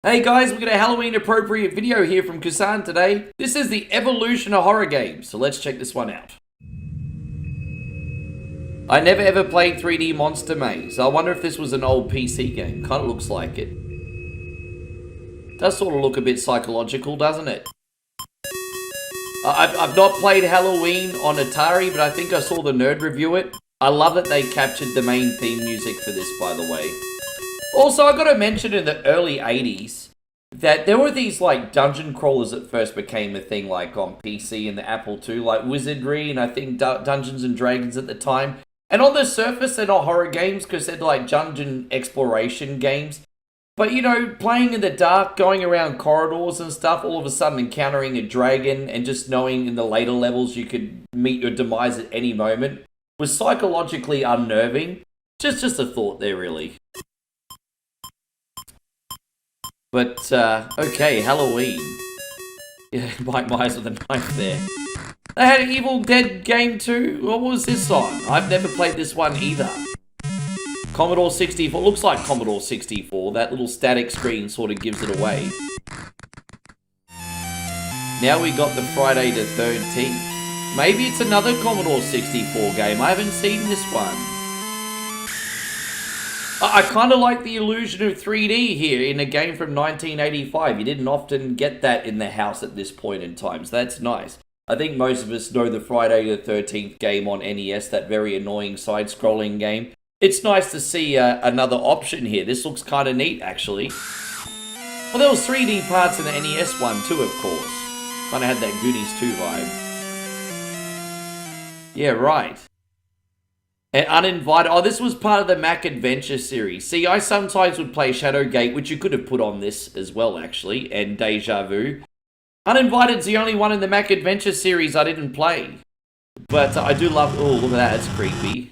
Hey guys, we've got a Halloween appropriate video here from Cussan today. This is the evolution of horror games, so let's check this one out. I never ever played 3D Monster Maze. I wonder if this was an old PC game. Kinda looks like it. Does sort of look a bit psychological, doesn't it? I've not played Halloween on Atari, but I think I saw the nerd review it. I love that they captured the main theme music for this, by the way. Also, I gotta mention in the early 80s that there were these like dungeon crawlers that first became a thing, like on PC and the Apple II, like Wizardry and I think Dungeons and Dragons at the time. And on the surface, they're not horror games because they're like dungeon exploration games. But you know, playing in the dark, going around corridors and stuff, all of a sudden encountering a dragon and just knowing in the later levels you could meet your demise at any moment was psychologically unnerving. Just a thought there, really. But, okay, Halloween. Yeah, Mike Myers with a knife there. They had an Evil Dead game too? What was this on? I've never played this one either. Commodore 64. Looks like Commodore 64. That little static screen sort of gives it away. Now we got the Friday the 13th. Maybe it's another Commodore 64 game. I haven't seen this one. I kind of like the illusion of 3D here in a game from 1985. You didn't often get that in the house at this point in time, so that's nice. I think most of us know the Friday the 13th game on NES, that very annoying side-scrolling game. It's nice to see another option here. This looks kind of neat, actually. Well, there was 3D parts in the NES one too, of course. Kind of had that Goonies 2 vibe. Yeah, right. And Uninvited. Oh, this was part of the Mac Adventure series. See, I sometimes would play Shadowgate, which you could have put on this as well, actually, and Deja Vu. Uninvited's the only one in the Mac Adventure series I didn't play. But I do love... Oh, look at that. It's creepy.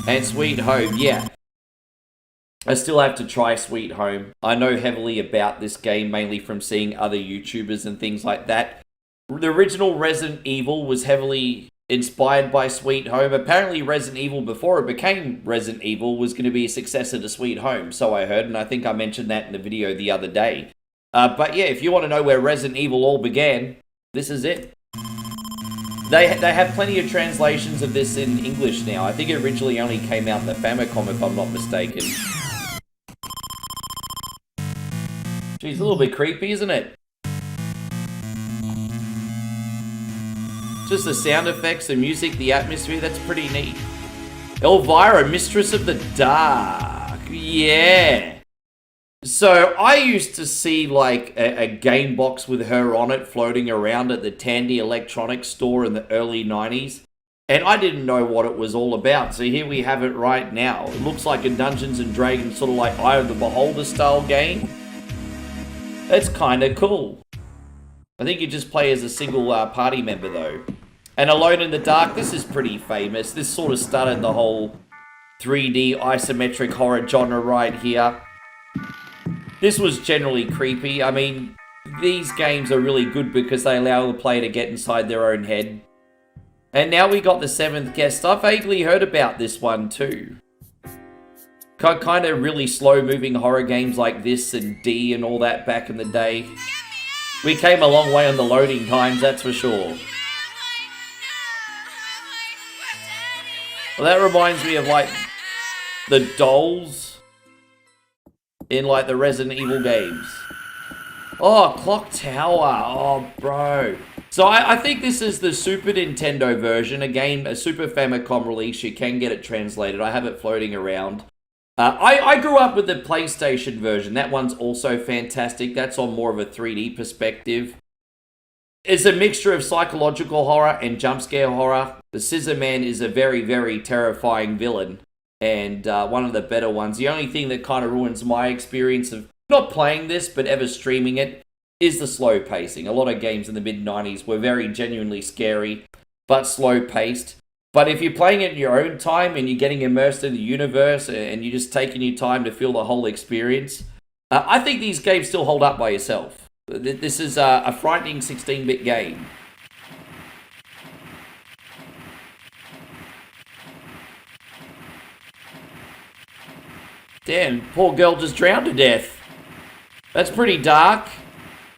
And Sweet Home, yeah. I still have to try Sweet Home. I know heavily about this game, mainly from seeing other YouTubers and things like that. The original Resident Evil was heavily inspired by Sweet Home. Apparently Resident Evil, before it became Resident Evil, was going to be a successor to Sweet Home, so I heard, and I think I mentioned that in the video the other day. But yeah, if you want to know where Resident Evil all began, this is it. They have plenty of translations of this in English now. I think it originally only came out in the Famicom, if I'm not mistaken. Geez, a little bit creepy, isn't it? Just the sound effects, the music, the atmosphere, that's pretty neat. Elvira, Mistress of the Dark. Yeah. So, I used to see like a game box with her on it floating around at the Tandy Electronics store in the early 90s. And I didn't know what it was all about. So here we have it right now. It looks like a Dungeons and Dragons sort of like Eye of the Beholder style game. It's kind of cool. I think you just play as a single party member though. And Alone in the Dark, this is pretty famous. This sort of started the whole 3D isometric horror genre right here. This was generally creepy. I mean, these games are really good because they allow the player to get inside their own head. And now we got the 7th guest. I vaguely heard about this one too. Kind of really slow-moving horror games like this and D and all that back in the day. We came a long way on the loading times, that's for sure. Well, that reminds me of, like, the dolls in, like, the Resident Evil games. Oh, Clock Tower. Oh, bro. So I think this is the Super Nintendo version. Again, a Super Famicom release. You can get it translated. I have it floating around. I grew up with the PlayStation version. That one's also fantastic. That's on more of a 3D perspective. It's a mixture of psychological horror and jump scare horror. The Scissor Man is a very, very terrifying villain. And one of the better ones. The only thing that kind of ruins my experience of not playing this, but ever streaming it, is the slow pacing. A lot of games in the mid-90s were very genuinely scary, but slow paced. But if you're playing it in your own time and you're getting immersed in the universe and you're just taking your time to feel the whole experience, I think these games still hold up by yourself. This is a frightening 16-bit game. Damn, poor girl just drowned to death. That's pretty dark.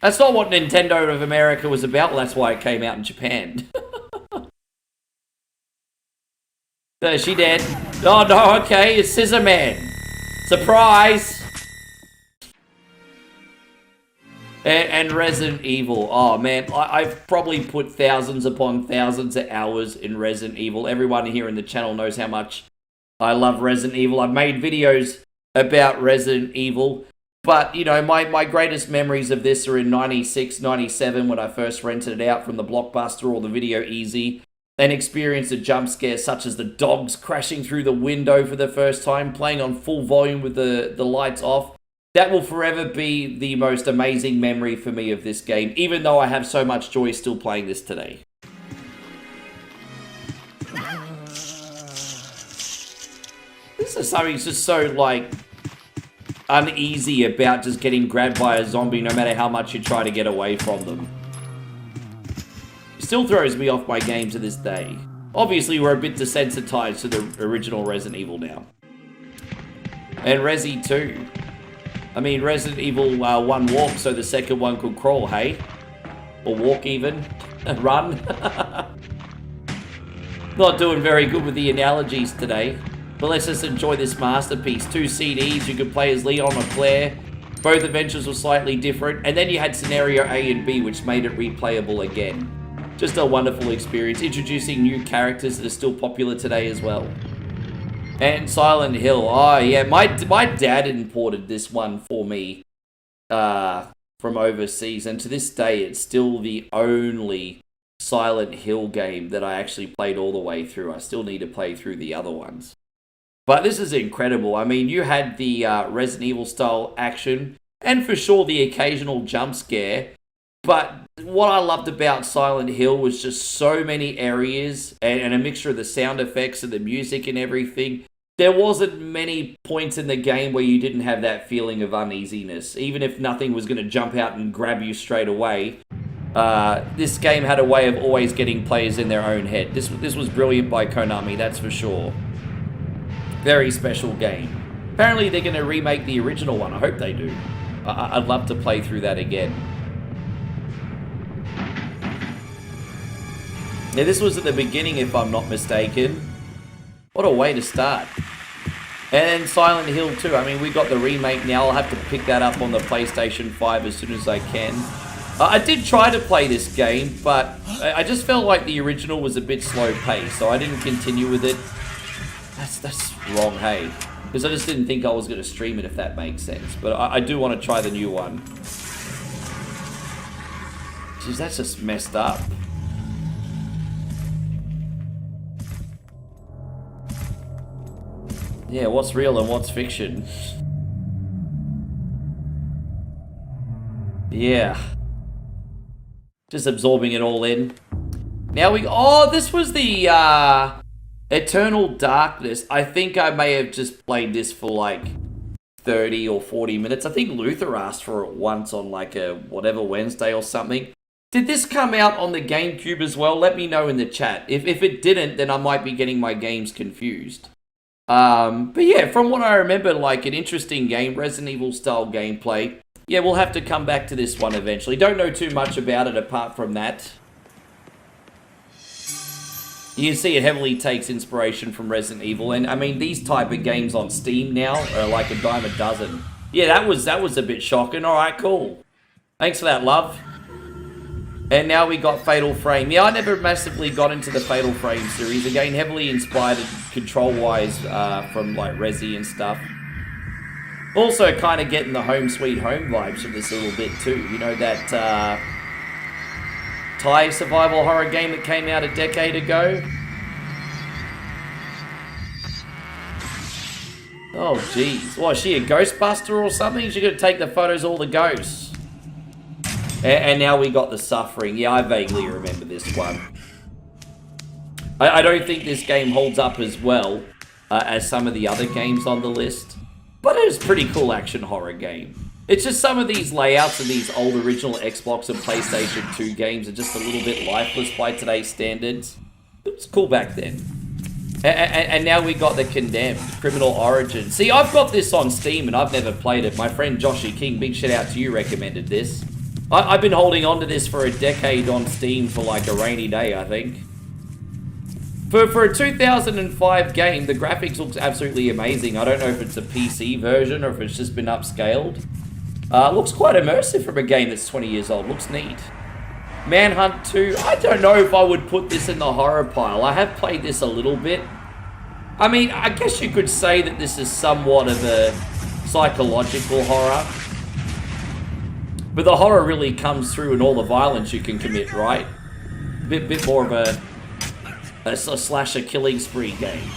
That's not what Nintendo of America was about. Well, that's why it came out in Japan. Is she dead? Oh, no, okay. It's Scissor Man. Surprise! And Resident Evil. Oh, man. I've probably put thousands upon thousands of hours in Resident Evil. Everyone here in the channel knows how much I love Resident Evil. I've made videos about Resident Evil. But, you know, my greatest memories of this are in 96, 97 when I first rented it out from the Blockbuster or the Video Easy and experienced a jump scare such as the dogs crashing through the window for the first time, playing on full volume with the lights off. That will forever be the most amazing memory for me of this game, even though I have so much joy still playing this today. This is something that's just so, like, uneasy about just getting grabbed by a zombie no matter how much you try to get away from them. It still throws me off my game to this day. Obviously, we're a bit desensitized to the original Resident Evil now. And Resi 2. I mean, Resident Evil 1 walked so the second one could crawl, hey? Or walk even. Run. Not doing very good with the analogies today. But let's just enjoy this masterpiece. 2 CDs, you could play as Leon or Claire. Both adventures were slightly different. And then you had Scenario A and B, which made it replayable again. Just a wonderful experience. Introducing new characters that are still popular today as well. And Silent Hill. Oh, yeah. My dad imported this one for me from overseas. And to this day, it's still the only Silent Hill game that I actually played all the way through. I still need to play through the other ones. But this is incredible. I mean, you had the Resident Evil style action, and for sure the occasional jump scare. But what I loved about Silent Hill was just so many areas, and a mixture of the sound effects and the music and everything. There wasn't many points in the game where you didn't have that feeling of uneasiness. Even if nothing was going to jump out and grab you straight away. This game had a way of always getting players in their own head. This was brilliant by Konami, that's for sure. Very special game. Apparently they're going to remake the original one. I hope they do. I'd love to play through that again. Now this was at the beginning, if I'm not mistaken. What a way to start. And Silent Hill 2. I mean, we got the remake now. I'll have to pick that up on the PlayStation 5 as soon as I can. I did try to play this game, but I just felt like the original was a bit slow paced, so I didn't continue with it. That's wrong, hey? Because I just didn't think I was going to stream it, if that makes sense. But I do want to try the new one. Jeez, that's just messed up. Yeah, what's real and what's fiction? Yeah. Just absorbing it all in. Now oh, this was the, Eternal Darkness. I think I may have just played this for like 30 or 40 minutes. I think Luther asked for it once on like a whatever Wednesday or something. Did this come out on the GameCube as well? Let me know in the chat. If it didn't, then I might be getting my games confused. But yeah, from what I remember, like an interesting game, Resident Evil style gameplay. Yeah, we'll have to come back to this one eventually. Don't know too much about it apart from that. You can see it heavily takes inspiration from Resident Evil, and I mean, these type of games on Steam now are like a dime a dozen. Yeah, that was a bit shocking. Alright, cool. Thanks for that, love. And now we got Fatal Frame. Yeah, I never massively got into the Fatal Frame series. Again, heavily inspired control-wise from like Resi and stuff. Also kind of getting the Home Sweet Home vibes from this a little bit too. You know, that Thai survival horror game that came out a decade ago. Oh, jeez. What, is she a Ghostbuster or something? She's gonna take the photos of all the ghosts. And now we got The Suffering. Yeah, I vaguely remember this one. I don't think this game holds up as well as some of the other games on the list. But it was a pretty cool action horror game. It's just some of these layouts of these old original Xbox and PlayStation 2 games are just a little bit lifeless by today's standards. It was cool back then. And now we got the Condemned, Criminal Origin. See, I've got this on Steam and I've never played it. My friend Joshy King, big shout out to you, recommended this. I've been holding on to this for a decade on Steam for like a rainy day, I think. For a 2005 game, the graphics looks absolutely amazing. I don't know if it's a PC version or if it's just been upscaled. Looks quite immersive from a game that's 20 years old. Looks neat. Manhunt 2, I don't know if I would put this in the horror pile. I have played this a little bit. I mean, I guess you could say that this is somewhat of a psychological horror. But the horror really comes through in all the violence you can commit, right? Bit more of a slasher killing spree game.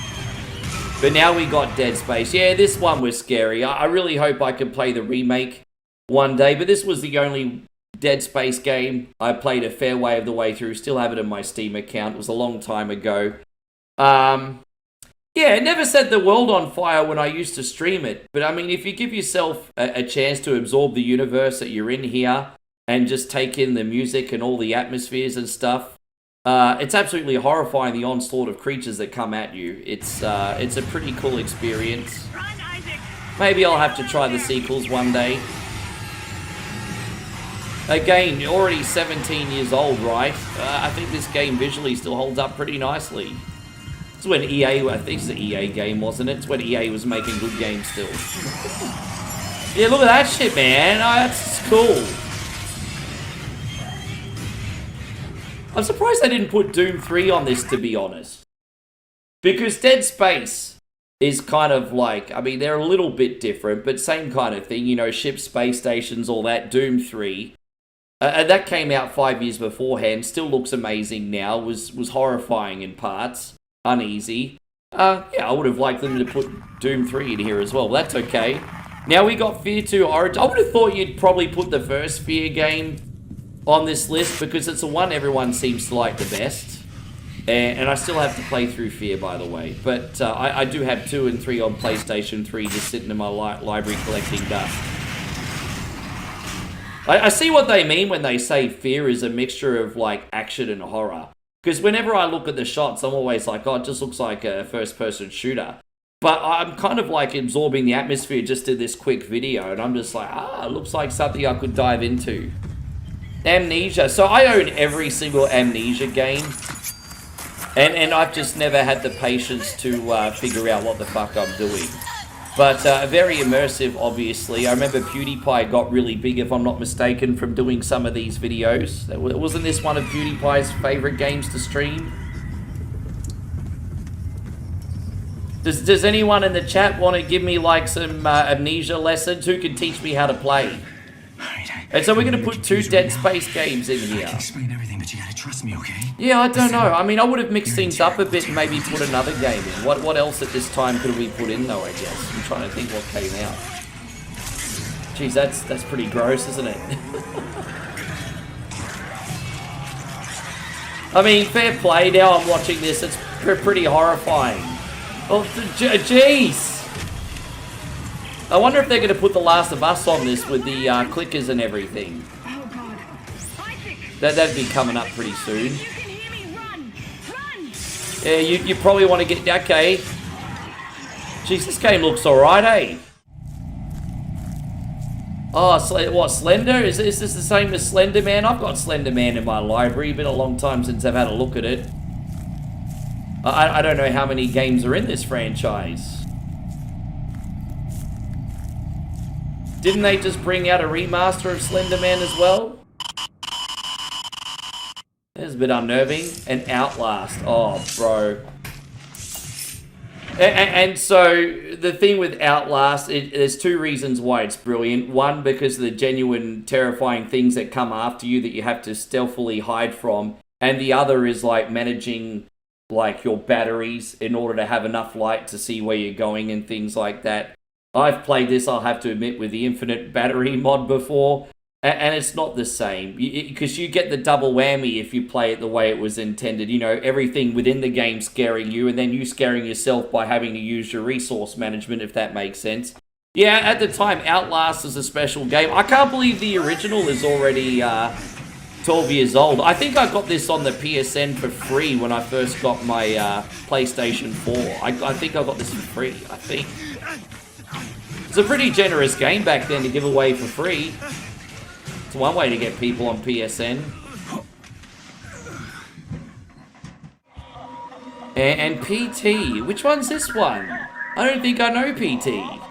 But now we got Dead Space. Yeah, this one was scary. I really hope I can play the remake one day. But this was the only Dead Space game I played a fair way of the way through. Still have it in my Steam account. It was a long time ago. Yeah, it never set the world on fire when I used to stream it. But I mean, if you give yourself a chance to absorb the universe that you're in here and just take in the music and all the atmospheres and stuff, it's absolutely horrifying, the onslaught of creatures that come at you. It's a pretty cool experience. Maybe I'll have to try the sequels one day. Again, already 17 years old, right? I think this game visually still holds up pretty nicely. It's when EA, I think it's an EA game, wasn't it? It's when EA was making good games still. Yeah, look at that shit, man. Oh, that's cool. I'm surprised they didn't put Doom 3 on this, to be honest. Because Dead Space is kind of like, I mean, they're a little bit different, but same kind of thing. You know, ships, space stations, all that. Doom 3. That came out 5 years beforehand. Still looks amazing now. Was horrifying in parts. Uneasy. Yeah, I would have liked them to put Doom 3 in here as well. That's okay. Now we got Fear 2 Origin. I would have thought you'd probably put the first Fear game on this list because it's the one everyone seems to like the best. And I still have to play through Fear, by the way. But I do have 2 and 3 on PlayStation 3 just sitting in my library collecting dust. I see what they mean when they say Fear is a mixture of like action and horror. Because whenever I look at the shots, I'm always like, oh, it just looks like a first-person shooter. But I'm kind of like absorbing the atmosphere just in this quick video, and I'm just like, it looks like something I could dive into. Amnesia. So I own every single Amnesia game, and I've just never had the patience to figure out what the fuck I'm doing. But very immersive, obviously. I remember PewDiePie got really big, if I'm not mistaken, from doing some of these videos. Wasn't this one of PewDiePie's favorite games to stream? Does anyone in the chat want to give me like some Amnesia lessons? Who can teach me how to play? And so we're going to put 2 Dead Space games in here. I can explain everything, but you gotta trust me, okay? Yeah, I don't know. I mean, I would have mixed things up a bit and maybe put another game in. What else at this time could we put in, though, I guess? I'm trying to think what came out. Jeez, that's pretty gross, isn't it? I mean, fair play. Now I'm watching this. It's pretty horrifying. Oh, jeez! I wonder if they're going to put The Last of Us on this with the clickers and everything. That'd be coming up pretty soon. Yeah, you probably want to get... Okay. Jeez, this game looks alright, eh? Oh, what, Slender? Is this the same as Slender Man? I've got Slender Man in my library. Been a long time since I've had a look at it. I don't know how many games are in this franchise. Didn't they just bring out a remaster of Slender Man as well? It's a bit unnerving. And Outlast. Oh, bro. And so, the thing with Outlast, there's 2 reasons why it's brilliant. One, because of the genuine terrifying things that come after you that you have to stealthily hide from. And the other is like managing like your batteries in order to have enough light to see where you're going and things like that. I've played this, I'll have to admit, with the infinite battery mod before, and it's not the same, because you get the double whammy if you play it the way it was intended. You know, everything within the game scaring you, and then you scaring yourself by having to use your resource management, if that makes sense. Yeah, at the time, Outlast is a special game. I can't believe the original is already 12 years old. I think I got this on the PSN for free when I first got my PlayStation 4. I think I got this for free, I think. It's a pretty generous game back then to give away for free. It's one way to get people on PSN. And PT. Which one's this one? I don't think I know PT.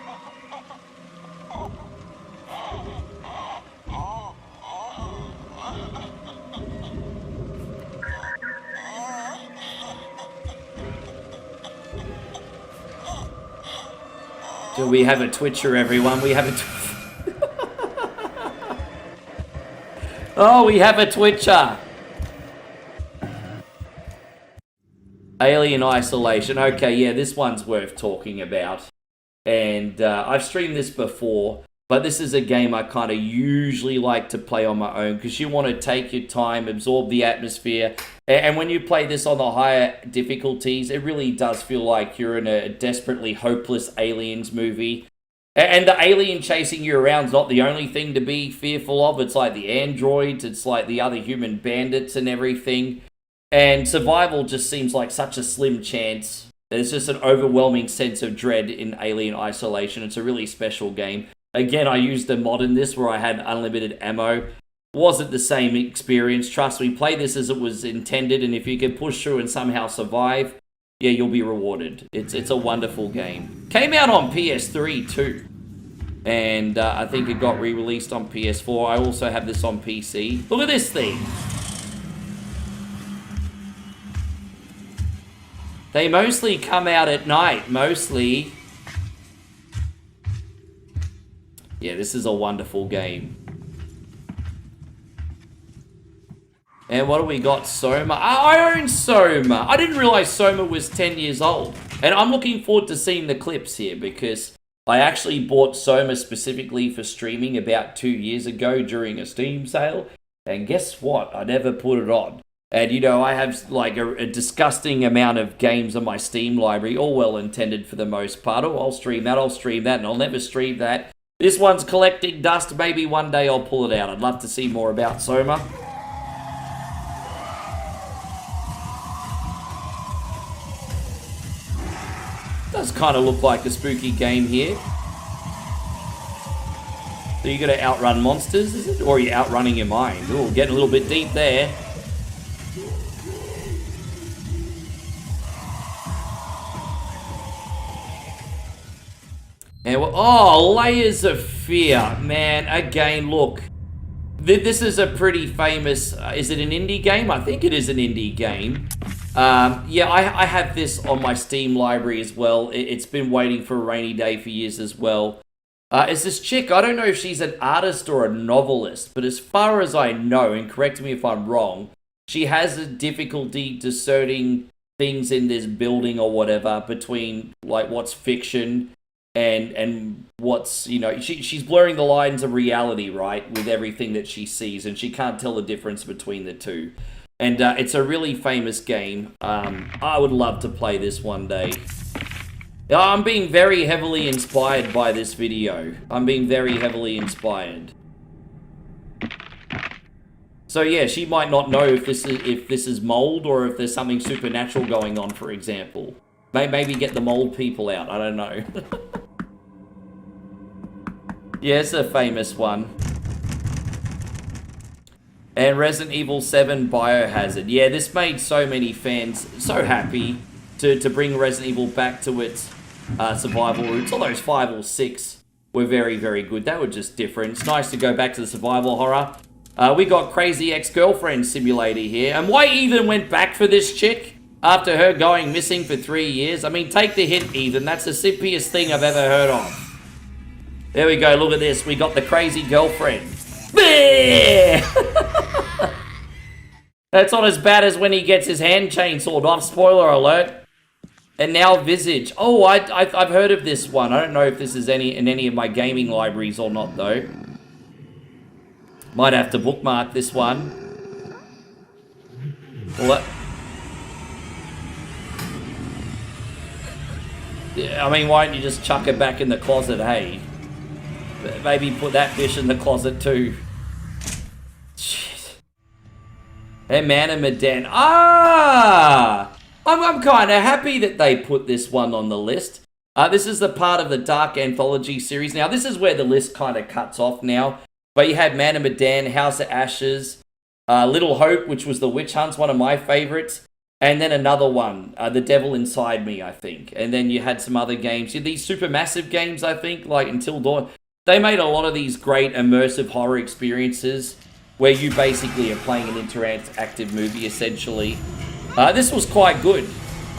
Do we have a Twitcher, everyone? We have a Oh, we have a Twitcher. Alien Isolation. Okay, yeah, this one's worth talking about. And I've streamed this before, but this is a game I kind of usually like to play on my own because you want to take your time, absorb the atmosphere. And when you play this on the higher difficulties, it really does feel like you're in a desperately hopeless aliens movie. And the alien chasing you around is not the only thing to be fearful of. It's like the androids, it's like the other human bandits and everything. And survival just seems like such a slim chance. There's just an overwhelming sense of dread in Alien Isolation. It's a really special game. Again, I used a mod in this where I had unlimited ammo. Wasn't the same experience. Trust me, play this as it was intended, and if you can push through and somehow survive, yeah, you'll be rewarded. It's a wonderful game. Came out on PS3 too. And I think it got re-released on PS4. I also have this on PC. Look at this thing. They mostly come out at night, mostly. Yeah, this is a wonderful game. And what do we got? Soma. I own Soma. I didn't realize Soma was 10 years old. And I'm looking forward to seeing the clips here because I actually bought Soma specifically for streaming about 2 years ago during a Steam sale. And guess what? I never put it on. And, you know, I have, like, a disgusting amount of games on my Steam library, all well intended for the most part. Oh, I'll stream that, and I'll never stream that. This one's collecting dust. Maybe one day I'll pull it out. I'd love to see more about Soma. Does kind of look like a spooky game here. So you got to outrun monsters, is it? Or are you outrunning your mind? Oh, getting a little bit deep there. And oh, Layers of Fear. Man, again, look. This is a pretty famous... is it an indie game? I think it is an indie game. Yeah, I have this on my Steam library as well. It's been waiting for a rainy day for years as well. It's this chick, I don't know if she's an artist or a novelist, but as far as I know, and correct me if I'm wrong, she has a difficulty discerning things in this building or whatever between, like, what's fiction and what's, you know, she's blurring the lines of reality, right, with everything that she sees, and she can't tell the difference between the two. And it's a really famous game. I would love to play this one day. I'm being very heavily inspired by this video. I'm being very heavily inspired. So yeah, she might not know if this is mold or if there's something supernatural going on, for example. Maybe get the mold people out. I don't know. Yeah, it's a famous one. And Resident Evil 7 Biohazard. Yeah, this made so many fans so happy to bring Resident Evil back to its survival roots. All those 5 or 6 were very, very good. They were just different. It's nice to go back to the survival horror. We got Crazy Ex-Girlfriend Simulator here. And why Ethan went back for this chick after her going missing for 3 years? I mean, take the hint, Ethan. That's the simpiest thing I've ever heard of. There we go. Look at this. We got the Crazy Girlfriend. That's not as bad as when he gets his hand chainsawed off. Spoiler alert. And now Visage. Oh, I've heard of this one. I don't know if this is in any of my gaming libraries or not, though. Might have to bookmark this one. What? Yeah, I mean, why don't you just chuck it back in the closet, hey? Maybe put that fish in the closet too. Shit. Hey, Man and Medan. Ah! I'm kind of happy that they put this one on the list. This is the part of the Dark Anthology series. Now, this is where the list kind of cuts off now. But you had Man and Medan, House of Ashes, Little Hope, which was The Witch Hunts, one of my favorites. And then another one, The Devil Inside Me, I think. And then you had some other games. You had these supermassive games, I think, like Until Dawn. They made a lot of these great immersive horror experiences where you basically are playing an interactive movie, essentially. This was quite good.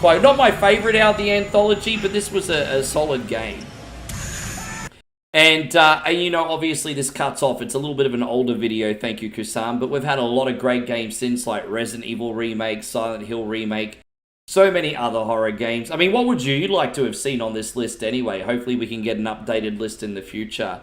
Not my favorite out of the anthology, but this was a solid game. And you know, obviously this cuts off. It's a little bit of an older video, thank you, Cussan, but we've had a lot of great games since, like Resident Evil Remake, Silent Hill Remake, so many other horror games. I mean, what would you like to have seen on this list anyway? Hopefully we can get an updated list in the future.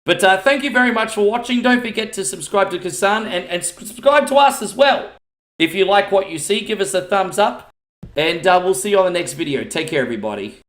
But thank you very much for watching. Don't forget to subscribe to Cussan and subscribe to us as well. If you like what you see, give us a thumbs up. And we'll see you on the next video. Take care, everybody.